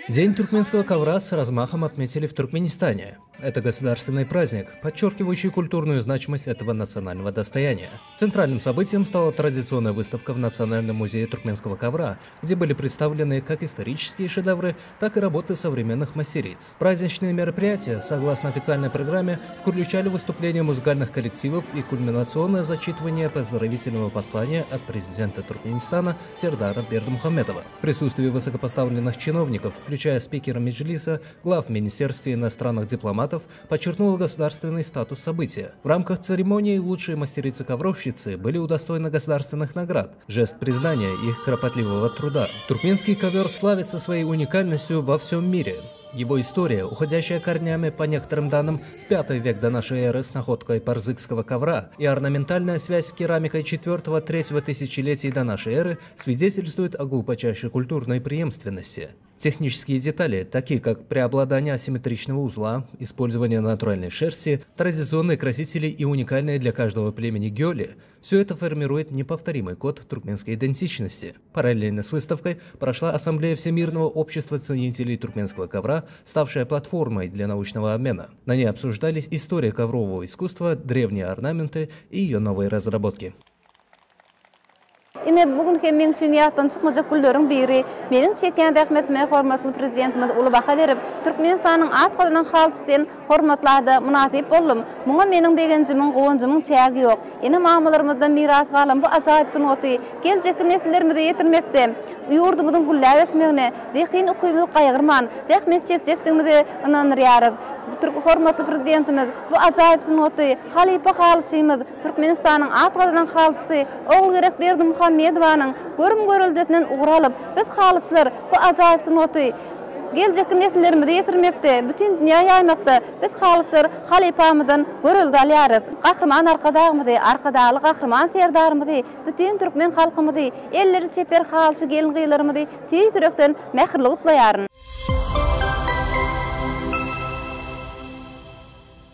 День туркменского ковра с размахом отметили в Туркменистане. Это государственный праздник, подчеркивающий культурную значимость этого национального достояния. Центральным событием стала традиционная выставка в Национальном музее туркменского ковра, где были представлены как исторические шедевры, так и работы современных мастериц. Праздничные мероприятия, согласно официальной программе, включали выступления музыкальных коллективов и кульминационное зачитывание поздравительного послания от президента Туркменистана Сердара Бердымухамедова. В присутствии высокопоставленных чиновников, включая спикера Меджлиса, глав Министерства иностранных дипломатов, подчеркнула государственный статус события. В рамках церемонии лучшие мастерицы-ковровщицы были удостоены государственных наград, жест признания их кропотливого труда. Туркменский ковер славится своей уникальностью во всем мире. Его история, уходящая корнями, по некоторым данным, в V век до нашей эры с находкой парзыкского ковра, и орнаментальная связь с керамикой IV-III тысячелетий до нашей эры свидетельствует о глубочайшей культурной преемственности. Технические детали, такие как преобладание асимметричного узла, использование натуральной шерсти, традиционные красители и уникальные для каждого племени гёли, все это формирует неповторимый код туркменской идентичности. Параллельно с выставкой прошла ассамблея Всемирного общества ценителей туркменского ковра, ставшая платформой для научного обмена. На ней обсуждались история коврового искусства, древние орнаменты и ее новые разработки. Ine bugünkü men üçün ýatdan çykmajak gülleriň biri meniň çeken rahmetime hormatly prezidentimiz Ulubaka berip Türkmenistanyň atgalynan halçydan hormatlady munasip boldum. Muňa meniň begenjimiň gowunjymyň çägi ýok. Ine mamalarymyzdan miras galan bu ajaýyp dunygy geljek nesillerimize ýetirmekde. Ýurdumyzyň güllär esmegine dehin ukymyz gaýgyrman. Dehmes çekjekdigimizi ynanýarys. Hormatly prezidentimiz bu ajaýyp sunuty halipa halçymyz Türkmenistanyň atgalynan halçysy Ogulgerek Berdimuhamedowanyň görüm görüldetinden uğralyp biz halçylar bu ajaýyp sunuty geljek nesillerimize ýetirmekde, bütün dünýä ýaýmakda. Biz halçylar halipamyzdan görüldi alýarys. Gahrman arkadagymyzy, arkadaly gahrman serdarymyzy, bütün türkmen halkymyzy, elleri çeper halçy gelin gyýlarymyzy tüýsürekden mähirli gutlaýaryn.